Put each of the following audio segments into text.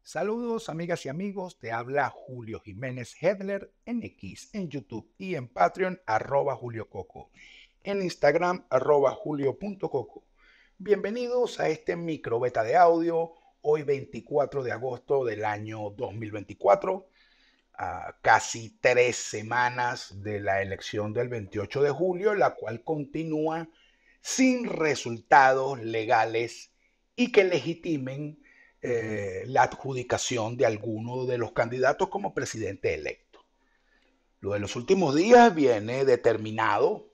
Saludos amigas y amigos, te habla Julio Jiménez Hedler en X, en YouTube y en Patreon @Julio Coco, en Instagram @Julio.coco. Bienvenidos a este micro beta de audio, hoy 24 de agosto del año 2024, a casi 3 semanas de la elección del 28 de julio, la cual continúa sin resultados legales y que legitimen la adjudicación de alguno de los candidatos como presidente electo. Lo de los últimos días viene determinado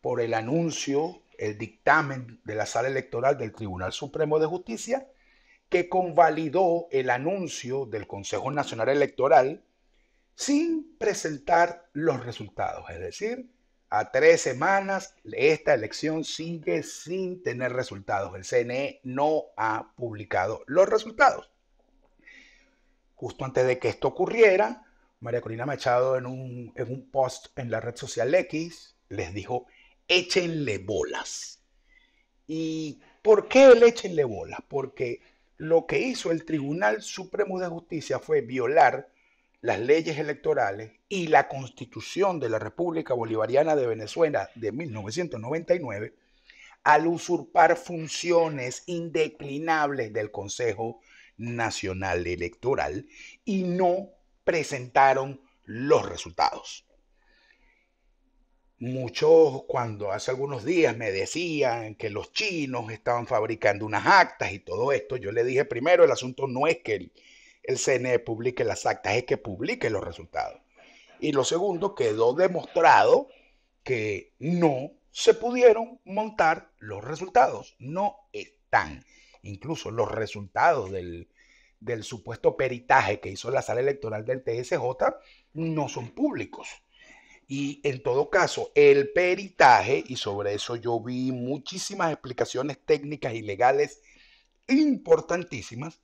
por el anuncio, el dictamen de la Sala Electoral del Tribunal Supremo de Justicia, que convalidó el anuncio del Consejo Nacional Electoral sin presentar los resultados. Es decir, a 3 semanas esta elección sigue sin tener resultados. El CNE no ha publicado los resultados. Justo antes de que esto ocurriera, María Corina Machado en un post en la red social X les dijo, échenle bolas. ¿Y por qué el échenle bolas? Porque lo que hizo el Tribunal Supremo de Justicia fue violar las leyes electorales y la Constitución de la República Bolivariana de Venezuela de 1999 al usurpar funciones indeclinables del Consejo Nacional Electoral y no presentaron los resultados. Muchos cuando hace algunos días me decían que los chinos estaban fabricando unas actas y todo esto, yo le dije primero, el asunto no es que el CNE publique las actas, es que publique los resultados. Y lo segundo, quedó demostrado que no se pudieron montar los resultados, no están. Incluso los resultados del supuesto peritaje que hizo la sala electoral del TSJ no son públicos. Y en todo caso, el peritaje, y sobre eso yo vi muchísimas explicaciones técnicas y legales importantísimas,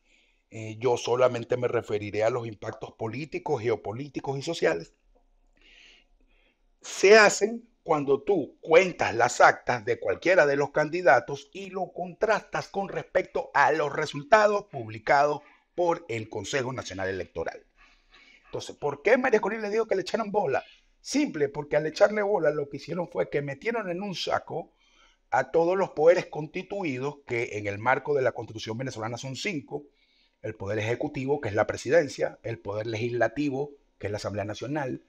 yo solamente me referiré a los impactos políticos, geopolíticos y sociales, se hacen cuando tú cuentas las actas de cualquiera de los candidatos y lo contrastas con respecto a los resultados publicados por el Consejo Nacional Electoral. Entonces, ¿por qué María Corina le dijo que le echaran bola? Simple, porque al echarle bola lo que hicieron fue que metieron en un saco a todos los poderes constituidos, que en el marco de la Constitución venezolana son 5: el poder ejecutivo, que es la presidencia; el poder legislativo, que es la Asamblea Nacional;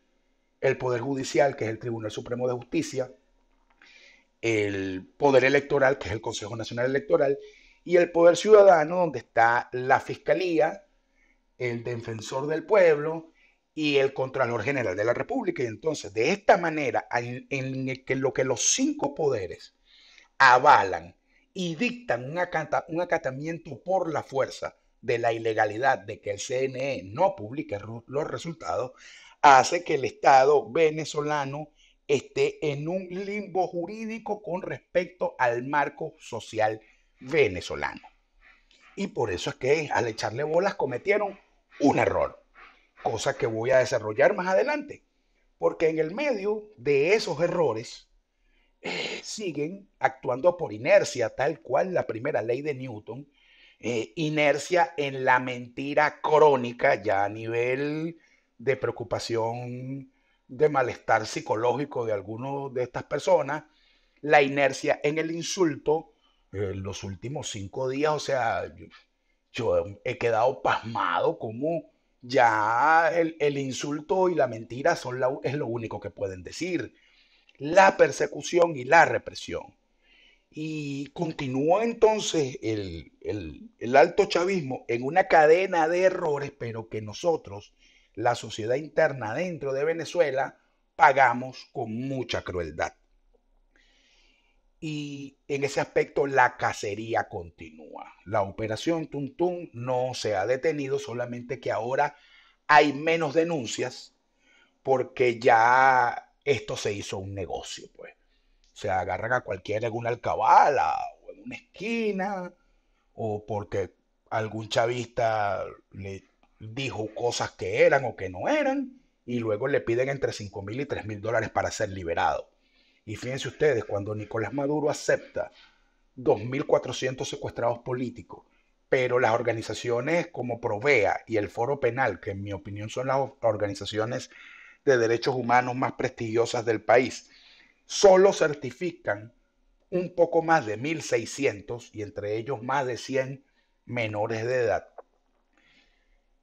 el poder judicial, que es el Tribunal Supremo de Justicia; el poder electoral, que es el Consejo Nacional Electoral; y el poder ciudadano, donde está la Fiscalía, el Defensor del Pueblo y el Contralor General de la República. Y entonces, de esta manera, en el que lo que los 5 poderes avalan y dictan un acatamiento por la fuerza de la ilegalidad de que el CNE no publique los resultados, hace que el Estado venezolano esté en un limbo jurídico con respecto al marco social venezolano. Y por eso es que al echarle bolas cometieron un error, cosa que voy a desarrollar más adelante, porque en el medio de esos errores siguen actuando por inercia, tal cual la primera ley de Newton, inercia en la mentira crónica, ya a nivel de preocupación, de malestar psicológico de algunas de estas personas, la inercia en el insulto. Los últimos 5 días, o sea, yo he quedado pasmado como ya el insulto y la mentira es lo único que pueden decir. La persecución y la represión. Y continúa entonces el alto chavismo en una cadena de errores, pero que nosotros, la sociedad interna dentro de Venezuela, pagamos con mucha crueldad. Y en ese aspecto la cacería continúa. La operación Tuntún no se ha detenido, solamente que ahora hay menos denuncias porque ya esto se hizo un negocio, pues. Se agarran a cualquiera en una alcabala o en una esquina, o porque algún chavista le dijo cosas que eran o que no eran, y luego le piden entre 5.000 y 3.000 dólares para ser liberado. Y fíjense ustedes, cuando Nicolás Maduro acepta 2.400 secuestrados políticos, pero las organizaciones como Provea y el Foro Penal, que en mi opinión son las organizaciones de derechos humanos más prestigiosas del país, solo certifican un poco más de 1.600 y entre ellos más de 100 menores de edad.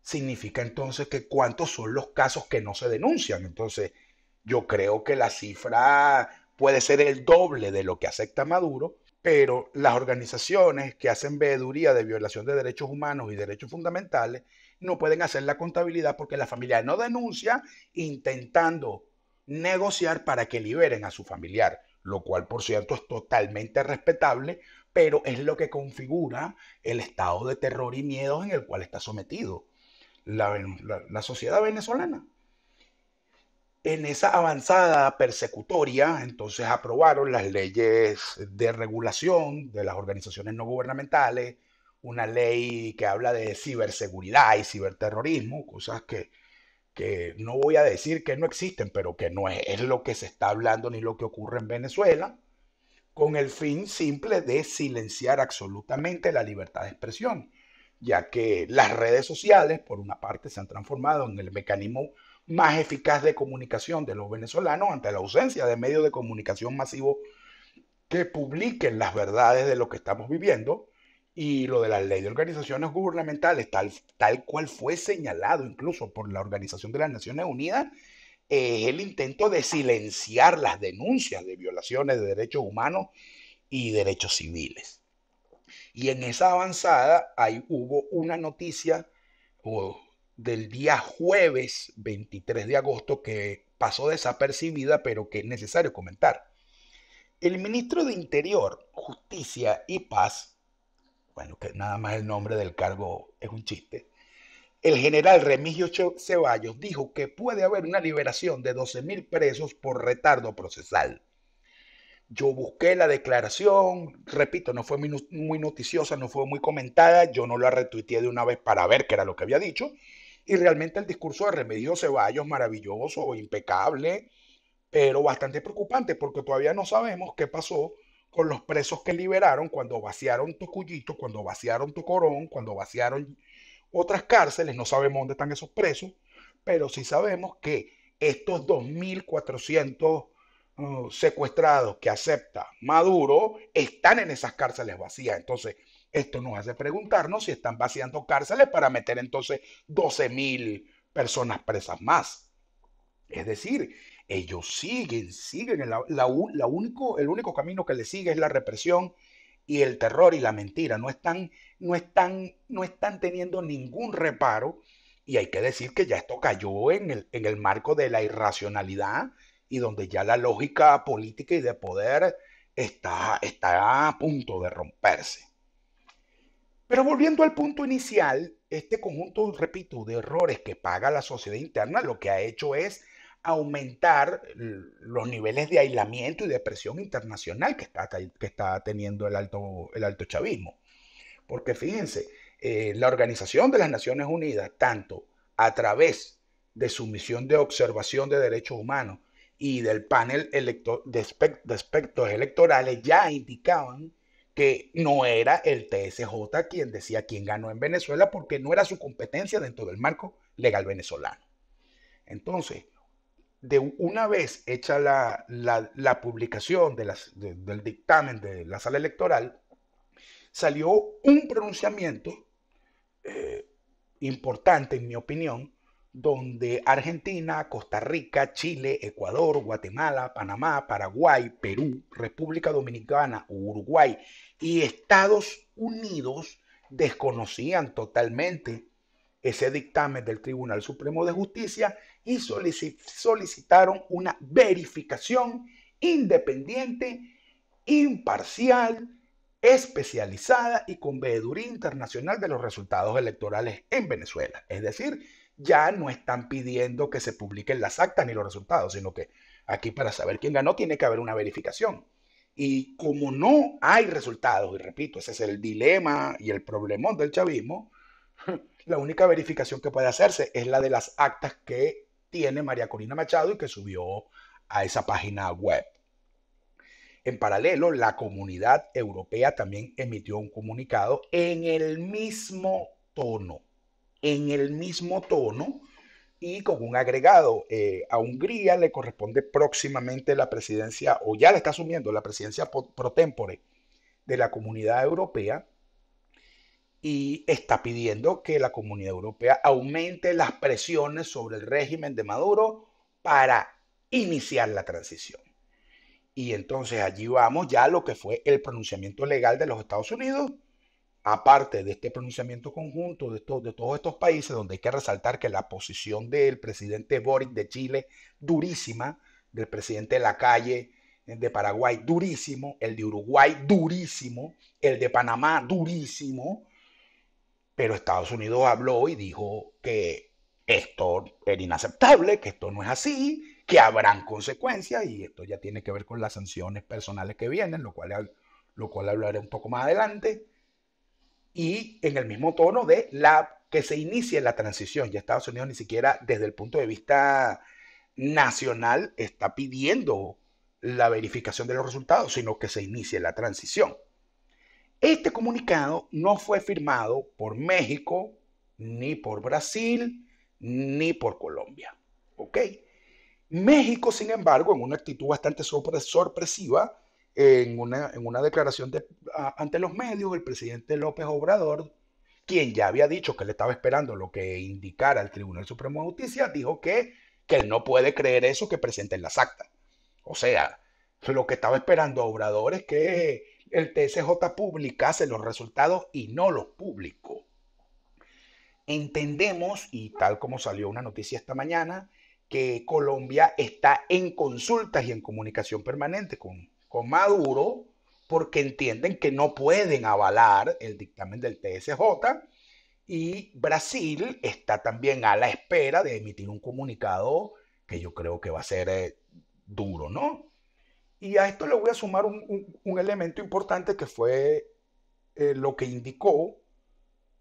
Significa entonces que cuántos son los casos que no se denuncian. Entonces, yo creo que la cifra puede ser el doble de lo que acepta Maduro, pero las organizaciones que hacen veeduría de violación de derechos humanos y derechos fundamentales no pueden hacer la contabilidad porque la familia no denuncia intentando negociar para que liberen a su familiar, lo cual por cierto es totalmente respetable, pero es lo que configura el estado de terror y miedo en el cual está sometido la sociedad venezolana. En esa avanzada persecutoria, entonces aprobaron las leyes de regulación de las organizaciones no gubernamentales, una ley que habla de ciberseguridad y ciberterrorismo, cosas que no voy a decir que no existen, pero que no es lo que se está hablando ni lo que ocurre en Venezuela, con el fin simple de silenciar absolutamente la libertad de expresión, ya que las redes sociales, por una parte, se han transformado en el mecanismo más eficaz de comunicación de los venezolanos ante la ausencia de medios de comunicación masivos que publiquen las verdades de lo que estamos viviendo. Y lo de la ley de organizaciones gubernamentales, tal cual fue señalado incluso por la Organización de las Naciones Unidas, es el intento de silenciar las denuncias de violaciones de derechos humanos y derechos civiles. Y en esa avanzada ahí hubo una noticia oh, del día jueves 23 de agosto que pasó desapercibida, pero que es necesario comentar. El ministro de Interior, Justicia y Paz, bueno, que nada más el nombre del cargo es un chiste, el general Remigio Ceballos dijo que puede haber una liberación de 12.000 presos por retardo procesal. Yo busqué la declaración, repito, no fue muy noticiosa, no fue muy comentada, yo no la retuiteé de una vez para ver qué era lo que había dicho, y realmente el discurso de Remigio Ceballos, maravilloso, impecable, pero bastante preocupante porque todavía no sabemos qué pasó con los presos que liberaron cuando vaciaron Tocuyito, cuando vaciaron Tocorón, cuando vaciaron otras cárceles, no sabemos dónde están esos presos, pero sí sabemos que estos 2.400 secuestrados que acepta Maduro están en esas cárceles vacías. Entonces, esto nos hace preguntarnos si están vaciando cárceles para meter entonces 12.000 personas presas más. Es decir, ellos siguen, el único camino que les sigue es la represión y el terror y la mentira. No están teniendo ningún reparo y hay que decir que ya esto cayó en el marco de la irracionalidad y donde ya la lógica política y de poder está a punto de romperse. Pero volviendo al punto inicial, este conjunto, repito, de errores que paga la sociedad interna, lo que ha hecho es aumentar los niveles de aislamiento y de presión internacional que está teniendo el alto chavismo. Porque fíjense, la Organización de las Naciones Unidas, tanto a través de su misión de observación de derechos humanos y del panel de aspectos electorales, ya indicaban que no era el TSJ quien decía quién ganó en Venezuela porque no era su competencia dentro del marco legal venezolano. Entonces, de una vez hecha la publicación del dictamen de la sala electoral, salió un pronunciamiento eh, importante, en mi opinión, donde Argentina, Costa Rica, Chile, Ecuador, Guatemala, Panamá, Paraguay, Perú, República Dominicana, Uruguay y Estados Unidos desconocían totalmente ese dictamen del Tribunal Supremo de Justicia y solicitaron una verificación independiente, imparcial, especializada y con veeduría internacional de los resultados electorales en Venezuela. Es decir, ya no están pidiendo que se publiquen las actas ni los resultados, sino que aquí para saber quién ganó tiene que haber una verificación. Y como no hay resultados, y repito, ese es el dilema y el problemón del chavismo, la única verificación que puede hacerse es la de las actas que tiene María Corina Machado y que subió a esa página web. En paralelo, la Comunidad Europea también emitió un comunicado en el mismo tono y con un agregado. A Hungría le corresponde próximamente la presidencia, o ya le está asumiendo la presidencia pro tempore de la Comunidad Europea, y está pidiendo que la Comunidad Europea aumente las presiones sobre el régimen de Maduro para iniciar la transición. Y entonces allí vamos ya a lo que fue el pronunciamiento legal de los Estados Unidos, aparte de este pronunciamiento conjunto de todos estos países, donde hay que resaltar que la posición del presidente Boric de Chile, durísima, del presidente Lacalle de Paraguay, durísimo, el de Uruguay, durísimo, el de Panamá, durísimo, pero Estados Unidos habló y dijo que esto era inaceptable, que esto no es así, que habrán consecuencias, y esto ya tiene que ver con las sanciones personales que vienen, lo cual hablaré un poco más adelante, y en el mismo tono de que se inicie la transición. Ya Estados Unidos ni siquiera desde el punto de vista nacional está pidiendo la verificación de los resultados, sino que se inicie la transición. Este comunicado no fue firmado por México, ni por Brasil, ni por Colombia. ¿Ok? México, sin embargo, en una actitud bastante sorpresiva, en una declaración ante los medios, el presidente López Obrador, quien ya había dicho que le estaba esperando lo que indicara el Tribunal Supremo de Justicia, dijo que él no puede creer eso, que presenten las actas. O sea, lo que estaba esperando Obrador es que el TSJ publicase los resultados y no los publicó. Entendemos, y tal como salió una noticia esta mañana, que Colombia está en consultas y en comunicación permanente con Maduro porque entienden que no pueden avalar el dictamen del TSJ, y Brasil está también a la espera de emitir un comunicado que yo creo que va a ser duro, ¿no? Y a esto le voy a sumar un elemento importante que fue lo que indicó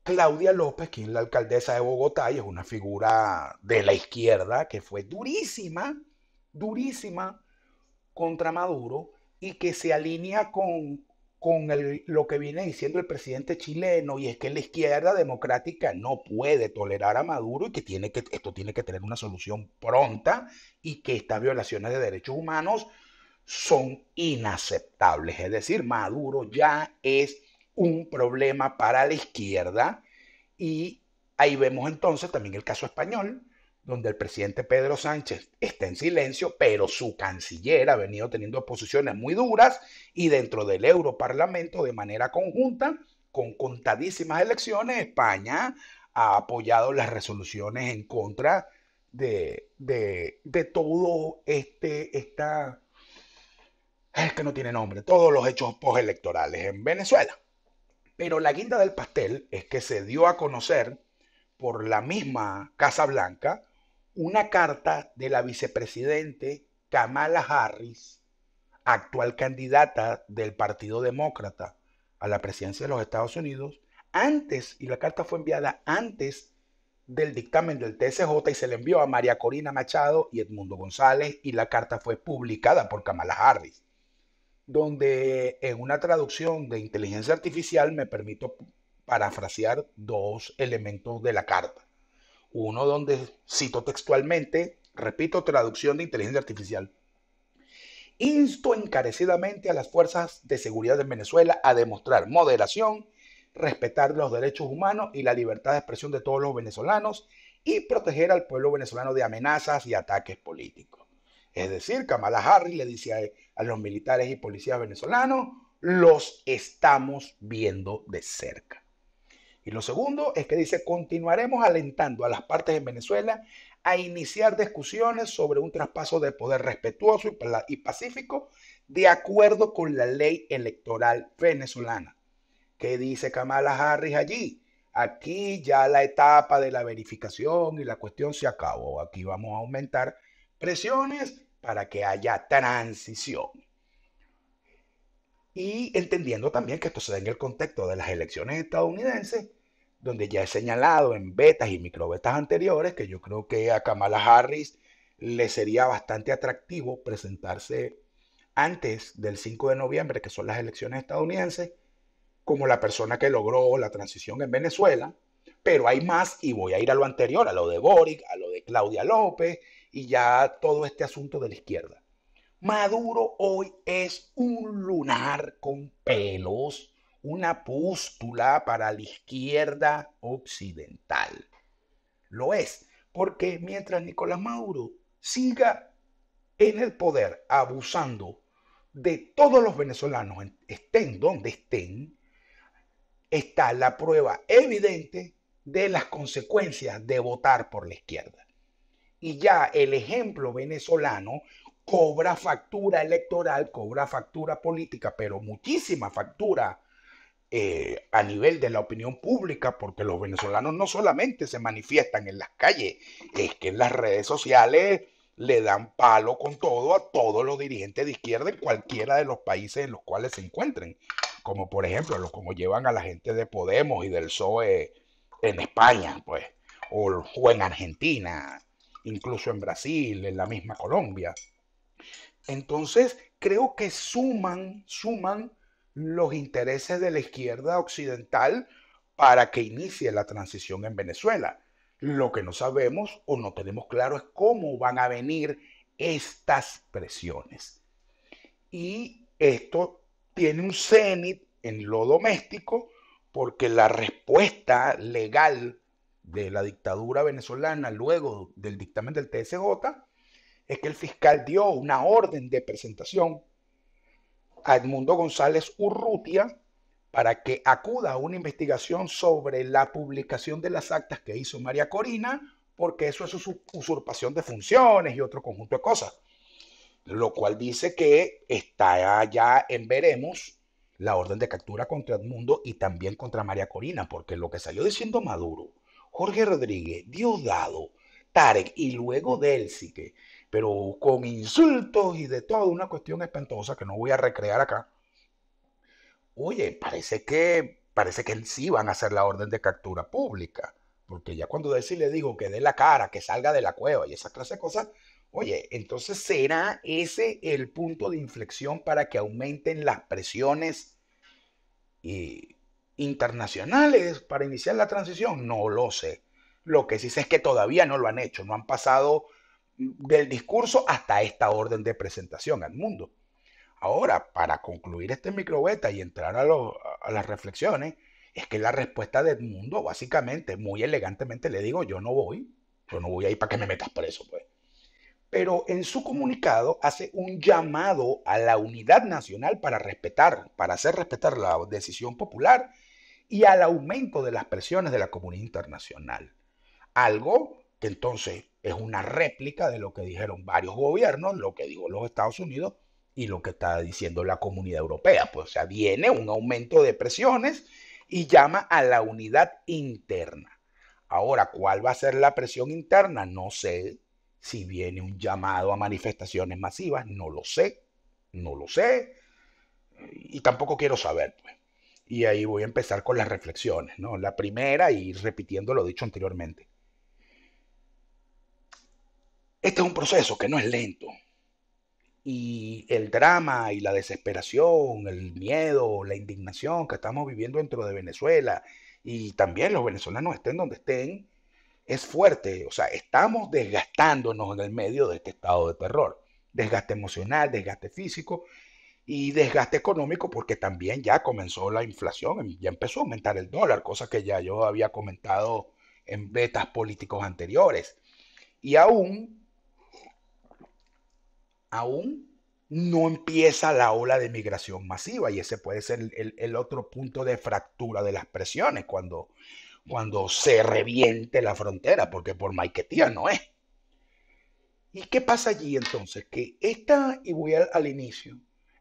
Claudia López, que es la alcaldesa de Bogotá y es una figura de la izquierda que fue durísima, durísima contra Maduro, y que se alinea con lo que viene diciendo el presidente chileno, y es que la izquierda democrática no puede tolerar a Maduro y que esto tiene que tener una solución pronta, y que estas violaciones de derechos humanos son inaceptables. Es decir, Maduro ya es un problema para la izquierda, y ahí vemos entonces también el caso español, donde el presidente Pedro Sánchez está en silencio, pero su canciller ha venido teniendo posiciones muy duras, y dentro del Europarlamento, de manera conjunta, con contadísimas elecciones, España ha apoyado las resoluciones en contra de todo es que no tiene nombre, todos los hechos postelectorales en Venezuela. Pero la guinda del pastel es que se dio a conocer por la misma Casa Blanca una carta de la vicepresidente Kamala Harris, actual candidata del Partido Demócrata a la presidencia de los Estados Unidos, y la carta fue enviada antes del dictamen del TSJ, y se le envió a María Corina Machado y Edmundo González, y la carta fue publicada por Kamala Harris, donde en una traducción de inteligencia artificial me permito parafrasear dos elementos de la carta. Uno donde cito textualmente, repito, traducción de inteligencia artificial: insto encarecidamente a las fuerzas de seguridad de Venezuela a demostrar moderación, respetar los derechos humanos y la libertad de expresión de todos los venezolanos, y proteger al pueblo venezolano de amenazas y ataques políticos. Es decir, Kamala Harris le dice a los militares y policías venezolanos: los estamos viendo de cerca. Y lo segundo es que dice: continuaremos alentando a las partes en Venezuela a iniciar discusiones sobre un traspaso de poder respetuoso y pacífico, de acuerdo con la ley electoral venezolana. ¿Qué dice Kamala Harris allí? Aquí ya la etapa de la verificación y la cuestión se acabó. Aquí vamos a aumentar presiones para que haya transición. Y entendiendo también que esto se da en el contexto de las elecciones estadounidenses, donde ya he señalado en betas y microbetas anteriores que yo creo que a Kamala Harris le sería bastante atractivo presentarse antes del 5 de noviembre, que son las elecciones estadounidenses, como la persona que logró la transición en Venezuela, pero hay más y voy a ir a lo anterior, a lo de Boric, a lo de Claudia López y ya todo este asunto de la izquierda. Maduro hoy es un lunar con pelos, una pústula para la izquierda occidental. Lo es, porque mientras Nicolás Maduro siga en el poder abusando de todos los venezolanos, estén donde estén, está la prueba evidente de las consecuencias de votar por la izquierda. Y ya el ejemplo venezolano cobra factura electoral, cobra factura política, pero muchísima factura a nivel de la opinión pública, porque los venezolanos no solamente se manifiestan en las calles, es que en las redes sociales le dan palo con todo a todos los dirigentes de izquierda en cualquiera de los países en los cuales se encuentren, como por ejemplo, como llevan a la gente de Podemos y del PSOE en España, pues, o en Argentina, incluso en Brasil, en la misma Colombia. Entonces, creo que suman los intereses de la izquierda occidental para que inicie la transición en Venezuela. Lo que no sabemos o no tenemos claro es cómo van a venir estas presiones. Y esto tiene un cenit en lo doméstico porque la respuesta legal de la dictadura venezolana luego del dictamen del TSJ es que el fiscal dio una orden de presentación a Edmundo González Urrutia para que acuda a una investigación sobre la publicación de las actas que hizo María Corina, porque eso es usurpación de funciones y otro conjunto de cosas. Lo cual dice que está ya en veremos la orden de captura contra Edmundo y también contra María Corina, porque lo que salió diciendo Maduro, Jorge Rodríguez, Diosdado, Tarek y luego Delsique, pero con insultos y de todo, una cuestión espantosa que no voy a recrear acá. Oye, parece que sí van a hacer la orden de captura pública, porque ya cuando Delcy le dijo que dé la cara, que salga de la cueva y esa clase de cosas, oye, entonces será ese el punto de inflexión para que aumenten las presiones eh, internacionales para iniciar la transición. No lo sé. Lo que sí sé es que todavía no lo han hecho, no han pasado del discurso hasta esta orden de presentación al mundo. Ahora, para concluir este microbeta y entrar a las reflexiones, es que la respuesta de Edmundo, básicamente, muy elegantemente le digo, yo no voy a ir para que me metas preso, pues. Pero en su comunicado hace un llamado a la unidad nacional para respetar, para hacer respetar la decisión popular y al aumento de las presiones de la comunidad internacional. Algo que entonces es una réplica de lo que dijeron varios gobiernos, lo que dijo los Estados Unidos y lo que está diciendo la comunidad europea. Pues, o sea, viene un aumento de presiones y llama a la unidad interna. Ahora, ¿cuál va a ser la presión interna? No sé. Si viene un llamado a manifestaciones masivas, no lo sé. No lo sé. Y tampoco quiero saber, pues. Y ahí voy a empezar con las reflexiones, ¿no? La primera, y repitiendo lo dicho anteriormente. Este es un proceso que no es lento. Y el drama y la desesperación, el miedo, la indignación que estamos viviendo dentro de Venezuela y también los venezolanos estén donde estén, es fuerte. O sea, estamos desgastándonos en el medio de este estado de terror. Desgaste emocional, desgaste físico y desgaste económico porque también ya comenzó la inflación, ya empezó a aumentar el dólar, cosa que ya yo había comentado en betas políticos anteriores. Y aún no empieza la ola de migración masiva y ese puede ser el otro punto de fractura de las presiones cuando se reviente la frontera, porque por Maiquetía no es. ¿Y qué pasa allí entonces? Que y voy al inicio,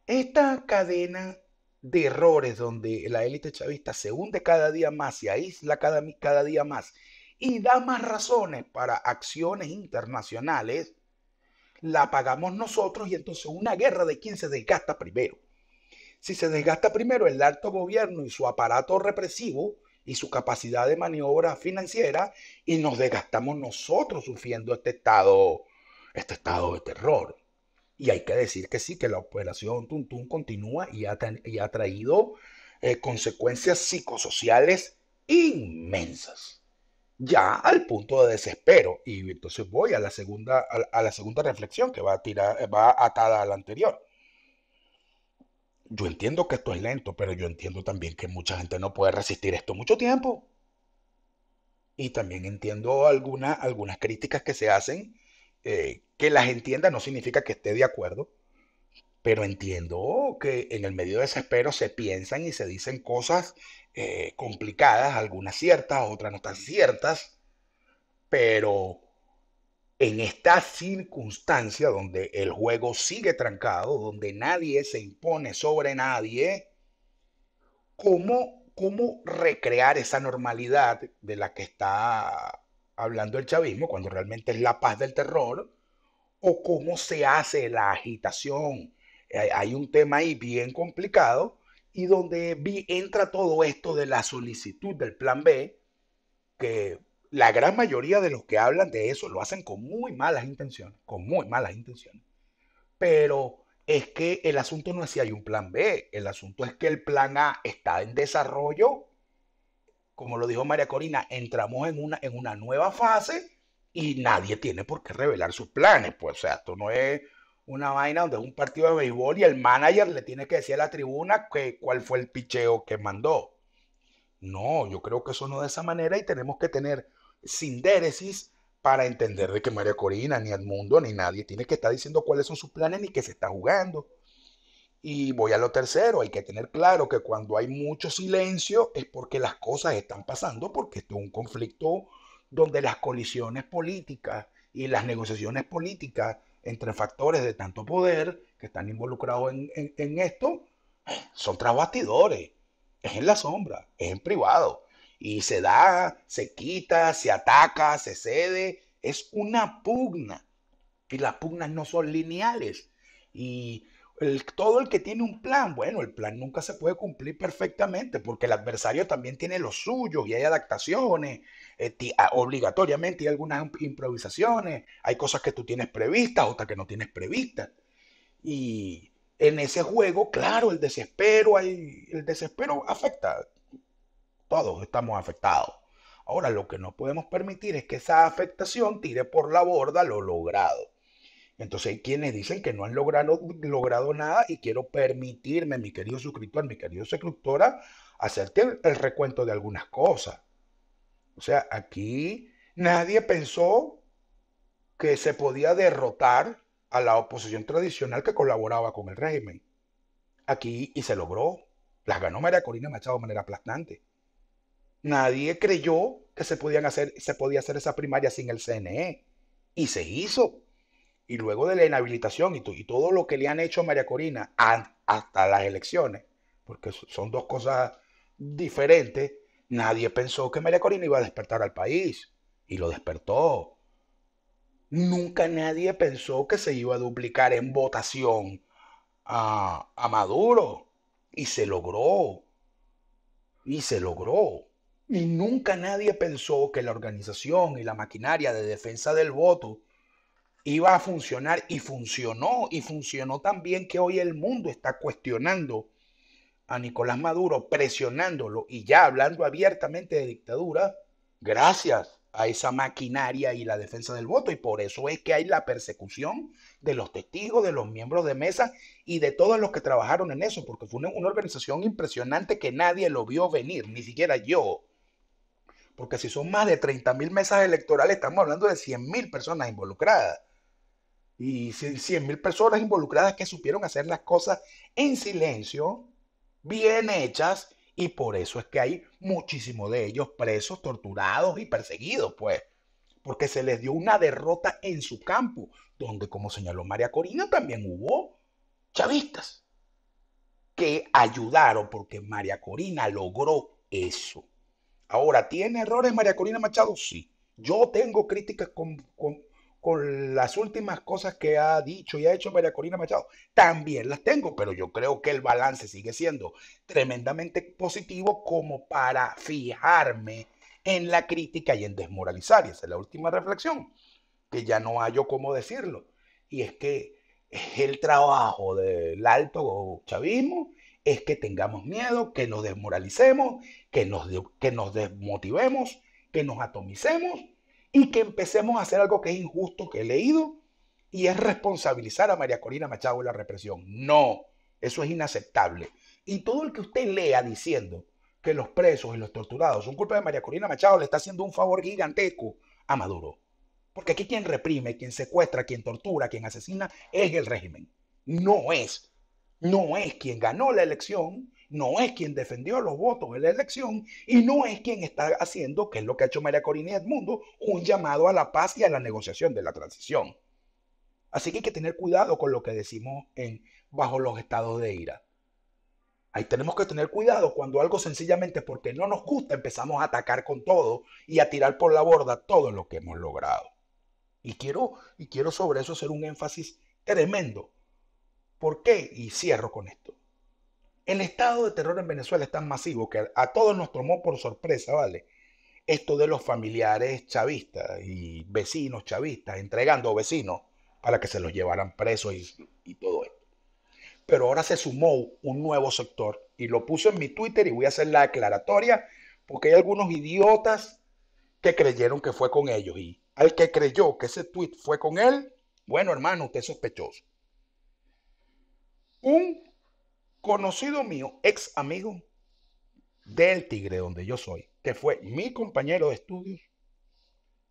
esta cadena de errores donde la élite chavista se hunde cada día más, se aísla cada día más y da más razones para acciones internacionales, la pagamos nosotros y entonces una guerra de quién se desgasta primero. Si se desgasta primero el alto gobierno y su aparato represivo y su capacidad de maniobra financiera y nos desgastamos nosotros sufriendo este estado de terror. Y hay que decir que sí, que la operación Tuntún continúa y ha traído consecuencias psicosociales inmensas, ya al punto de desespero. Y entonces voy a a la segunda reflexión que va atada a la anterior. Yo entiendo que esto es lento, pero yo entiendo también que mucha gente no puede resistir esto mucho tiempo. Y también entiendo algunas críticas que se hacen, que las entienda no significa que esté de acuerdo, pero entiendo que en el medio de desespero se piensan y se dicen cosas complicadas, algunas ciertas, otras no tan ciertas, pero en esta circunstancia donde el juego sigue trancado, donde nadie se impone sobre nadie, ¿cómo recrear esa normalidad de la que está hablando el chavismo, cuando realmente es la paz del terror? ¿O cómo se hace la agitación? Hay un tema ahí bien complicado y donde entra todo esto de la solicitud del plan B, que la gran mayoría de los que hablan de eso lo hacen con muy malas intenciones. Pero es que el asunto no es si hay un plan B, el asunto es que el plan A está en desarrollo. Como lo dijo María Corina, entramos en una nueva fase y nadie tiene por qué revelar sus planes. Pues, o sea, esto no es una vaina donde es un partido de béisbol y el manager le tiene que decir a la tribuna cuál fue el picheo que mandó. No, yo creo que eso no de esa manera y tenemos que tener sindéresis para entender de que María Corina, ni Edmundo, ni nadie tiene que estar diciendo cuáles son sus planes ni qué se está jugando. Y voy a lo tercero, hay que tener claro que cuando hay mucho silencio es porque las cosas están pasando, porque esto es un conflicto donde las colisiones políticas y las negociaciones políticas entre factores de tanto poder que están involucrados en esto son tras bastidores, es en la sombra, es en privado. Y se da, se quita, se ataca, se cede, es una pugna. Y las pugnas no son lineales. Y todo el que tiene un plan, bueno, el plan nunca se puede cumplir perfectamente porque el adversario también tiene los suyos y hay adaptaciones. Obligatoriamente hay algunas improvisaciones, hay cosas que tú tienes previstas, otras que no tienes previstas. Y en ese juego, claro, el desespero afecta, todos estamos afectados. Ahora, lo que no podemos permitir es que esa afectación tire por la borda lo logrado. Entonces hay quienes dicen que no han logrado nada y quiero permitirme, mi querido suscriptor, mi querido suscriptora, hacerte el recuento de algunas cosas. O sea, aquí nadie pensó que se podía derrotar a la oposición tradicional que colaboraba con el régimen. Aquí y se logró. Las ganó María Corina Machado de manera aplastante. Nadie creyó que se podía hacer esa primaria sin el CNE. Y se hizo. Y luego de la inhabilitación y todo lo que le han hecho a María Corina hasta las elecciones, porque son dos cosas diferentes, nadie pensó que María Corina iba a despertar al país. Y lo despertó. Nunca nadie pensó que se iba a duplicar en votación a Maduro. Y se logró. Y se logró. Y nunca nadie pensó que la organización y la maquinaria de defensa del voto iba a funcionar y funcionó tan bien que hoy el mundo está cuestionando a Nicolás Maduro, presionándolo y ya hablando abiertamente de dictadura, gracias a esa maquinaria y la defensa del voto. Y por eso es que hay la persecución de los testigos, de los miembros de mesa y de todos los que trabajaron en eso, porque fue una organización impresionante que nadie lo vio venir, ni siquiera yo. Porque si son más de 30.000 mesas electorales, estamos hablando de 100.000 personas involucradas. Y 100.000 personas involucradas que supieron hacer las cosas en silencio, bien hechas, y por eso es que hay muchísimos de ellos presos, torturados y perseguidos, pues, porque se les dio una derrota en su campo, donde, como señaló María Corina, también hubo chavistas que ayudaron, porque María Corina logró eso. Ahora, ¿tiene errores María Corina Machado? Sí. Yo tengo críticas con las últimas cosas que ha dicho y ha hecho María Corina Machado. También las tengo, pero yo creo que el balance sigue siendo tremendamente positivo como para fijarme en la crítica y en desmoralizar. Y esa es la última reflexión, que ya no hallo cómo decirlo. Y es que El trabajo del alto chavismo es que tengamos miedo, que nos desmoralicemos, que nos desmotivemos, que nos atomicemos y que empecemos a hacer algo que es injusto que he leído y es responsabilizar a María Corina Machado de la represión. No, eso es inaceptable. Y todo el que usted lea diciendo que los presos y los torturados son culpa de María Corina Machado le está haciendo un favor gigantesco a Maduro. Porque aquí quien reprime, quien secuestra, quien tortura, quien asesina es el régimen. No es. No es quien ganó la elección, no es quien defendió los votos en la elección y no es quien está haciendo, que es lo que ha hecho María Corina y Edmundo, un llamado a la paz y a la negociación de la transición. Así que hay que tener cuidado con lo que decimos bajo los estados de ira. Ahí tenemos que tener cuidado cuando algo sencillamente porque no nos gusta empezamos a atacar con todo y a tirar por la borda todo lo que hemos logrado. Y quiero sobre eso hacer un énfasis tremendo. ¿Por qué? Y cierro con esto. El estado de terror en Venezuela es tan masivo que a todos nos tomó por sorpresa, ¿vale? Esto de los familiares chavistas y vecinos chavistas entregando vecinos para que se los llevaran presos y todo esto. Pero ahora se sumó un nuevo sector y lo puse en mi Twitter y voy a hacer la aclaratoria porque hay algunos idiotas que creyeron que fue con ellos y al que creyó que ese tweet fue con él, bueno hermano, usted es sospechoso. Un conocido mío, ex amigo del Tigre, donde yo soy, que fue mi compañero de estudios,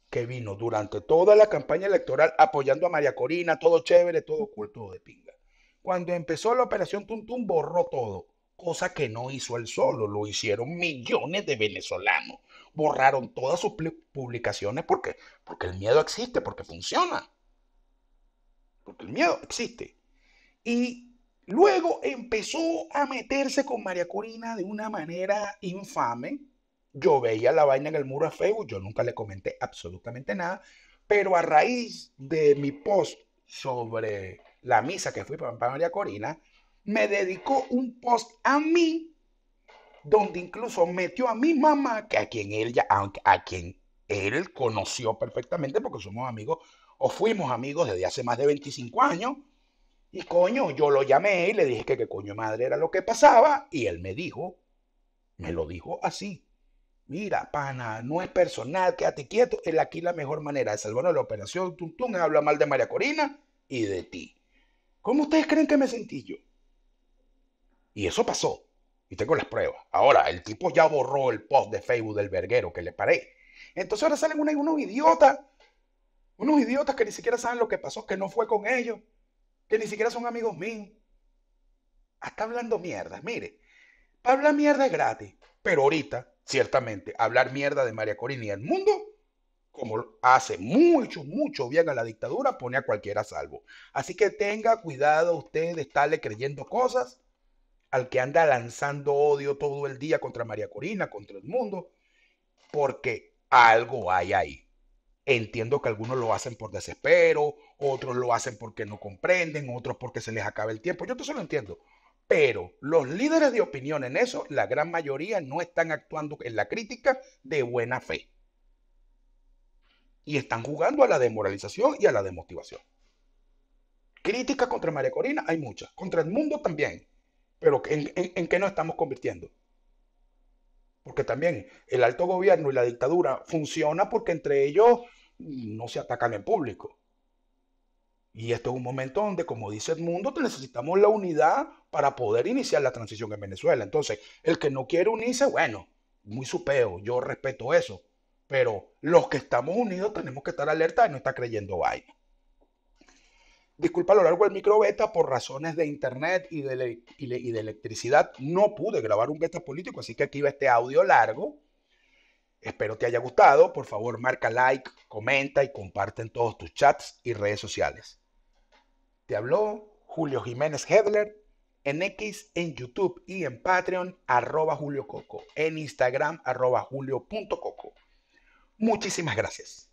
que vino durante toda la campaña electoral apoyando a María Corina, todo chévere, todo cool, todo de pinga. Cuando empezó la operación Tuntum borró todo, cosa que no hizo él solo, lo hicieron millones de venezolanos. Borraron todas sus publicaciones porque el miedo existe, porque funciona, porque el miedo existe. Y luego empezó a meterse con María Corina de una manera infame. Yo veía la vaina en el muro de Facebook, yo nunca le comenté absolutamente nada, pero a raíz de mi post sobre la misa que fui para María Corina, me dedicó un post a mí, donde incluso metió a mi mamá, que a quien él conoció perfectamente porque somos amigos o fuimos amigos desde hace más de 25 años. Y coño, yo lo llamé y le dije que qué coño madre era lo que pasaba y él me lo dijo así. Mira, pana, no es personal, quédate quieto. Él aquí la mejor manera de salvar la operación Tuntún es hablar mal de María Corina y de ti. ¿Cómo ustedes creen que me sentí yo? Y eso pasó. Y tengo las pruebas. Ahora, el tipo ya borró el post de Facebook del verguero que le paré. Entonces ahora salen unos idiotas que ni siquiera saben lo que pasó, que no fue con ellos, que ni siquiera son amigos míos. Hasta hablando mierda. Mire, para hablar mierda es gratis. Pero ahorita, ciertamente, hablar mierda de María Corina y el mundo, como hace mucho, mucho bien a la dictadura, pone a cualquiera a salvo. Así que tenga cuidado usted de estarle creyendo cosas al que anda lanzando odio todo el día contra María Corina, contra el mundo, porque algo hay ahí. Entiendo que algunos lo hacen por desespero, otros lo hacen porque no comprenden, otros porque se les acaba el tiempo. Yo todo eso lo entiendo. Pero los líderes de opinión en eso, la gran mayoría no están actuando en la crítica de buena fe. Y están jugando a la demoralización y a la desmotivación. Críticas contra María Corina hay muchas, contra el mundo también. Pero ¿en qué nos estamos convirtiendo? Porque también el alto gobierno y la dictadura funciona porque entre ellos no se atacan en público. Y esto es un momento donde, como dice Edmundo, necesitamos la unidad para poder iniciar la transición en Venezuela. Entonces, el que no quiere unirse, bueno, muy su peo, yo respeto eso. Pero los que estamos unidos tenemos que estar alerta y no estar creyendo vaina. Disculpa, a lo largo del micro beta, por razones de internet y de electricidad, no pude grabar un beta político, así que aquí va este audio largo. Espero te haya gustado. Por favor, marca like, comenta y comparte en todos tus chats y redes sociales. Te habló Julio Jiménez Hedler en X, en YouTube y en Patreon, @JulioCoco, en Instagram, @Julio.coco. Muchísimas gracias.